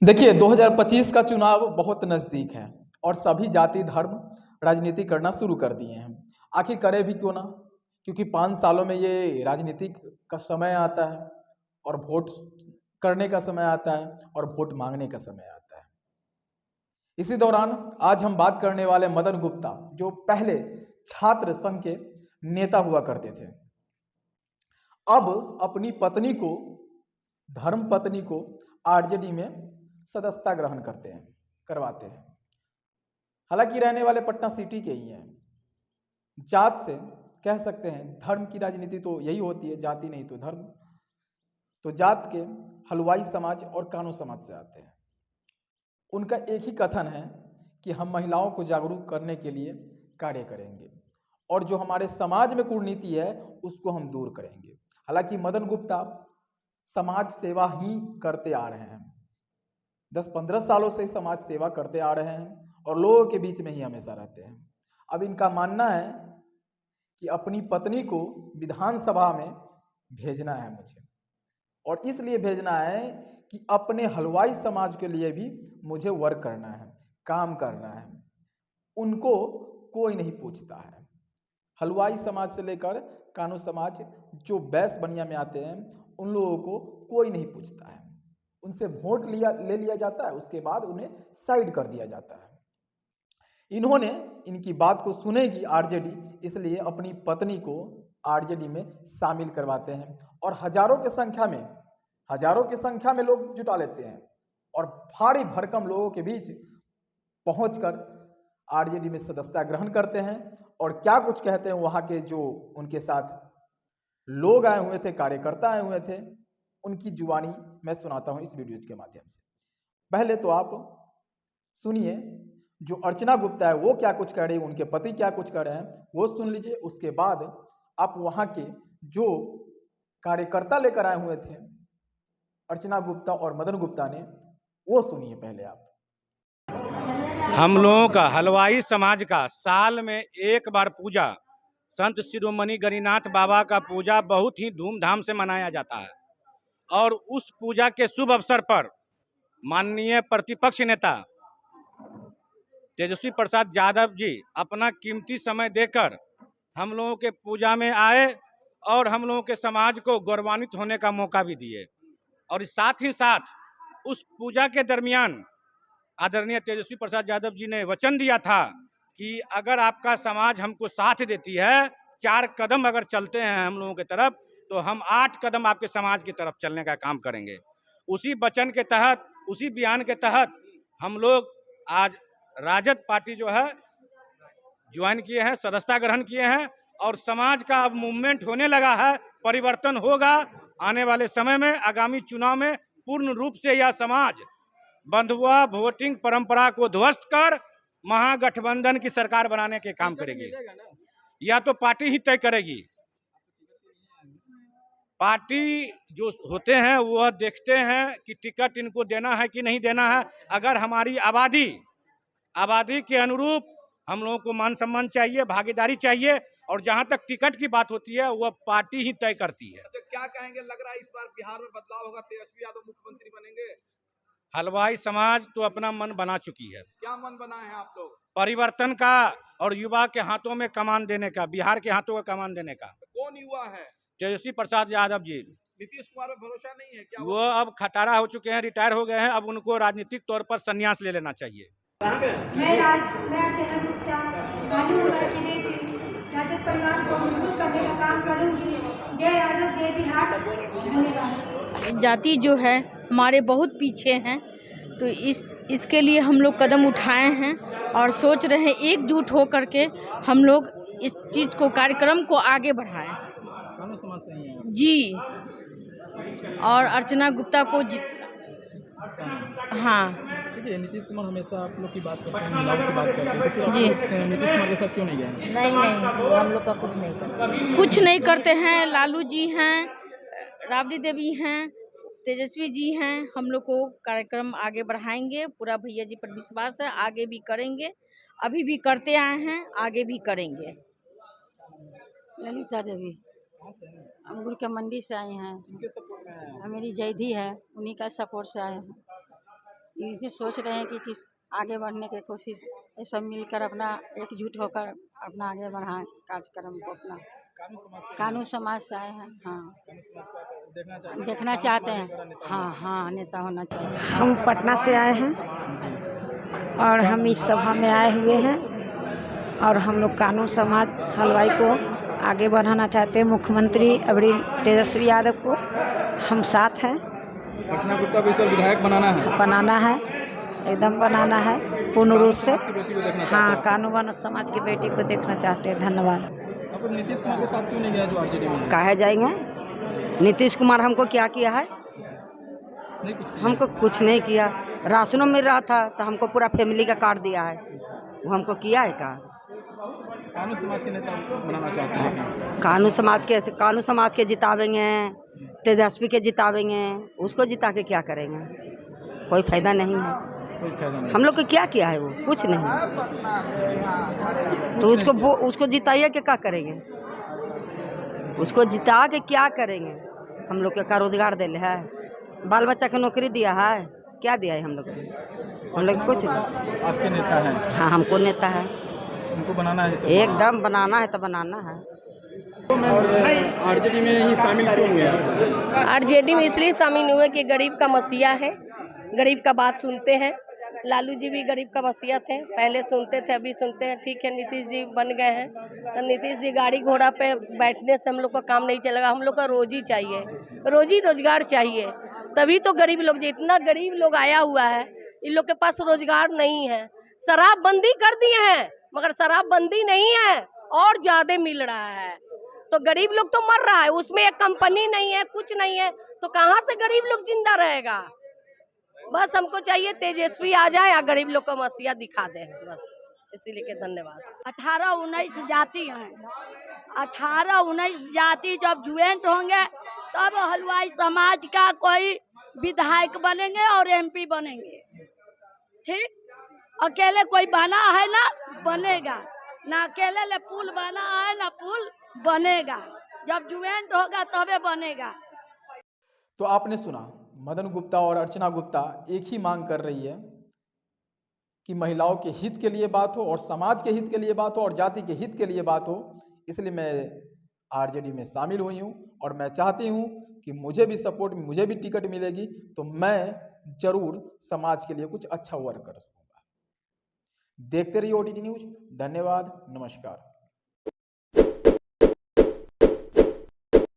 देखिए 2025 का चुनाव बहुत नज़दीक है और सभी जाति धर्म राजनीति करना शुरू कर दिए हैं। आखिर करे भी क्यों ना, क्योंकि 5 सालों में ये राजनीतिक का समय आता है और वोट करने का समय आता है और वोट मांगने का समय आता है। इसी दौरान आज हम बात करने वाले मदन गुप्ता, जो पहले छात्र संघ के नेता हुआ करते थे, अब अपनी पत्नी को, धर्म पत्नी को आरजेडी में सदस्यता ग्रहण करवाते हैं। हालांकि रहने वाले पटना सिटी के ही हैं। जात से कह सकते हैं, धर्म की राजनीति तो यही होती है, जाति नहीं तो धर्म। तो जात के हलवाई समाज और कानू समाज से आते हैं। उनका एक ही कथन है कि हम महिलाओं को जागरूक करने के लिए कार्य करेंगे और जो हमारे समाज में कुरीति है उसको हम दूर करेंगे। हालांकि मदन गुप्ता समाज सेवा ही करते आ रहे हैं, 10-15 सालों से समाज सेवा करते आ रहे हैं और लोगों के बीच में ही हमेशा रहते हैं। अब इनका मानना है कि अपनी पत्नी को विधानसभा में भेजना है मुझे, और इसलिए भेजना है कि अपने हलवाई समाज के लिए भी मुझे वर्क करना है, काम करना है। उनको कोई नहीं पूछता है। हलवाई समाज से लेकर कानू समाज, जो बैस बनिया में आते हैं, उन लोगों को कोई नहीं पूछता है। उनसे वोट ले लिया जाता है, उसके बाद उन्हें साइड कर दिया जाता है। इन्होंने इनकी बात को सुनेगी आरजेडी, इसलिए अपनी पत्नी को आरजेडी में शामिल करवाते हैं और हजारों की संख्या में लोग जुटा लेते हैं और भारी भरकम लोगों के बीच पहुंचकर आरजेडी में सदस्यता ग्रहण करते हैं। और क्या कुछ कहते हैं वहां के जो उनके साथ लोग आए हुए थे, कार्यकर्ता आए हुए थे, उनकी जुबानी मैं सुनाता हूं इस वीडियो के माध्यम से। पहले तो आप सुनिए जो अर्चना गुप्ता है वो क्या कुछ कह रही है, उनके पति क्या कुछ कह रहे हैं वो सुन लीजिए। उसके बाद आप वहां के जो कार्यकर्ता लेकर आए हुए थे अर्चना गुप्ता और मदन गुप्ता ने, वो सुनिए पहले आप। हम लोगों का हलवाई समाज का साल में एक बार पूजा, संत शिरोमणि गरीनाथ बाबा का पूजा बहुत ही धूमधाम से मनाया जाता है और उस पूजा के शुभ अवसर पर माननीय प्रतिपक्ष नेता तेजस्वी प्रसाद यादव जी अपना कीमती समय देकर हम लोगों के पूजा में आए और हम लोगों के समाज को गौरवान्वित होने का मौका भी दिए। और साथ ही साथ उस पूजा के दरमियान आदरणीय तेजस्वी प्रसाद यादव जी ने वचन दिया था कि अगर आपका समाज हमको साथ देती है, 4 कदम अगर चलते हैं हम लोगों की तरफ, तो हम 8 कदम आपके समाज की तरफ चलने का काम करेंगे। उसी वचन के तहत, उसी बयान के तहत हम लोग आज राजद पार्टी जो है ज्वाइन किए हैं, सदस्यता ग्रहण किए हैं और समाज का अब मूवमेंट होने लगा है, परिवर्तन होगा। आने वाले समय में आगामी चुनाव में पूर्ण रूप से यह समाज बंधुआ वोटिंग परंपरा को ध्वस्त कर महागठबंधन की सरकार बनाने के काम करेगी। या तो पार्टी ही तय करेगी। पार्टी जो होते हैं वह देखते हैं कि टिकट इनको देना है कि नहीं देना है। अगर हमारी आबादी के अनुरूप हम लोगों को मान सम्मान चाहिए, भागीदारी चाहिए, और जहां तक टिकट की बात होती है वह पार्टी ही तय करती है। अच्छा, क्या कहेंगे, लग रहा है इस बार बिहार में बदलाव होगा, तेजस्वी यादव मुख्यमंत्री बनेंगे? हलवाई समाज तो अपना मन बना चुकी है। क्या मन बनाए हैं आप लोग? परिवर्तन का और युवा के हाथों में कमान देने का, बिहार के हाथों में कमान देने का। कौन युवा है? तेजस्वी प्रसाद यादव जी। नीतीश कुमार में भरोसा नहीं है क्या? वो अब खटारा हो चुके हैं, रिटायर हो गए हैं, अब उनको राजनीतिक तौर पर संन्यास ले लेना चाहिए। मैं अर्चना गुप्ता राजद परिवार को मजबूत करने का काम करूंगी। जय राजद, जय बिहार। धन्यवाद। जाति जो है हमारे बहुत पीछे हैं, तो इसके लिए हम लोग कदम उठाए हैं और सोच रहे हैं एकजुट हो करके हम लोग इस चीज़ को, कार्यक्रम को आगे बढ़ाएं। कानू समाज से ही हैं जी, और अर्चना गुप्ता को हाँ ठीक है। नीतीश कुमार हमेशा आप लोग की बात करते हैं, महिलाओं की बात करते हैं, तो फिर आप जी। लोग नीतीश कुमार के साथ क्यों नहीं गए? नहीं, हम लोग का कुछ नहीं करते हैं। लालू जी हैं, राबड़ी देवी हैं, तेजस्वी जी हैं। हम लोग को कार्यक्रम आगे बढ़ाएंगे, पूरा भैया जी पर विश्वास है, आगे भी करेंगे। अभी भी करते आए हैं, आगे भी करेंगे। ललिता देवी, अंगूर के मंडी से आई हैं। इनके सपोर्ट में हैं। मेरी जैधी है, उन्हीं का सपोर्ट से आए हैं। ये सोच रहे हैं कि किस आगे बढ़ने की कोशिश, ये सब मिलकर अपना एकजुट होकर अपना आगे बढ़ाएं कार्यक्रम को अपना। कानून समाज से आए हैं। हाँ, देखना चाहते हैं। हाँ हाँ, नेता होना चाहिए। हम पटना से आए हैं और हम इस सभा में आए हुए हैं और हम लोग कानून समाज हलवाई को आगे बढ़ाना चाहते हैं। मुख्यमंत्री अबरी तेजस्वी यादव को हम साथ हैं। अर्चना गुप्ता को इस बार विधायक बनाना है, एकदम बनाना है पूर्ण रूप से। हाँ, हाँ, कानून समाज की बेटी को देखना चाहते हैं। धन्यवाद। अब नीतीश कुमार के साथ क्यों नहीं गया जो आरजेडी में है? काहे जाएंगे? नीतीश कुमार हमको क्या किया है? नहीं कुछ किया। हमको कुछ नहीं किया। राशनों मिल रहा था तो हमको पूरा फैमिली का कार्ड दिया है, वो हमको किया है का? कानून समाज के नेता बनाना चाहते हैं। कानून समाज के जितावेंगे, तेजस्वी के जितावेंगे, उसको जिता के क्या करेंगे? कोई फायदा नहीं है। कोई फायदा नहीं। हम लोग को क्या किया है? वो कुछ नहीं। तो उसको जिताइए के क्या करेंगे? उसको जिता के क्या करेंगे? हम लोग का रोजगार दिले है, बाल बच्चा के नौकरी दिया है, क्या दिया है हम लोग को? हम लोग कुछ नहीं। आपके नेता हैं? हाँ, हमको नेता है, उनको बनाना है। एकदम बनाना है तो बनाना है। और आरजेडी में ही शामिल क्यों हुए? आरजेडी में इसलिए शामिल हुए कि गरीब का मसीहा है, गरीब का बात सुनते हैं। लालू जी भी गरीब का मसीहा थे, पहले सुनते थे, अभी सुनते हैं। ठीक है, नीतीश जी बन गए हैं तो नीतीश जी गाड़ी घोड़ा पे बैठने से हम लोग का काम नहीं चलेगा। हम लोग का रोजी चाहिए, रोजी रोजगार चाहिए, तभी तो गरीब लोग, जितना गरीब लोग आया हुआ है इन लोग के पास रोजगार नहीं है। शराबबंदी कर दिए हैं मगर शराबबंदी नहीं है, और ज्यादा मिल रहा है तो गरीब लोग तो मर रहा है। उसमें एक कंपनी नहीं है, कुछ नहीं है, तो कहाँ से गरीब लोग जिंदा रहेगा? बस हमको चाहिए तेजस्वी आ जाए या गरीब लोग को मसीहा दिखा दे, बस इसीलिए के धन्यवाद। 18-19 जाति हैं, 18-19 जाति जब ज्वाइंट होंगे तब हलवाई समाज का कोई विधायक बनेंगे और एमपी बनेंगे। ठीक, अकेले कोई बना है ना बनेगा, ना अकेले ले पुल बना है ना पुल बनेगा। जब ज्वाइंट होगा तबे बनेगा। तो आपने सुना, मदन गुप्ता और अर्चना गुप्ता एक ही मांग कर रही है कि महिलाओं के हित के लिए बात हो और समाज के हित के लिए बात हो और जाति के हित के लिए बात हो। इसलिए मैं आरजेडी में शामिल हुई हूँ और मैं चाहती हूँ कि मुझे भी सपोर्ट, मुझे भी टिकट मिलेगी तो मैं जरूर समाज के लिए कुछ अच्छा वर्क कर सकूँगा। देखते रहिए OTT न्यूज़। धन्यवाद, नमस्कार।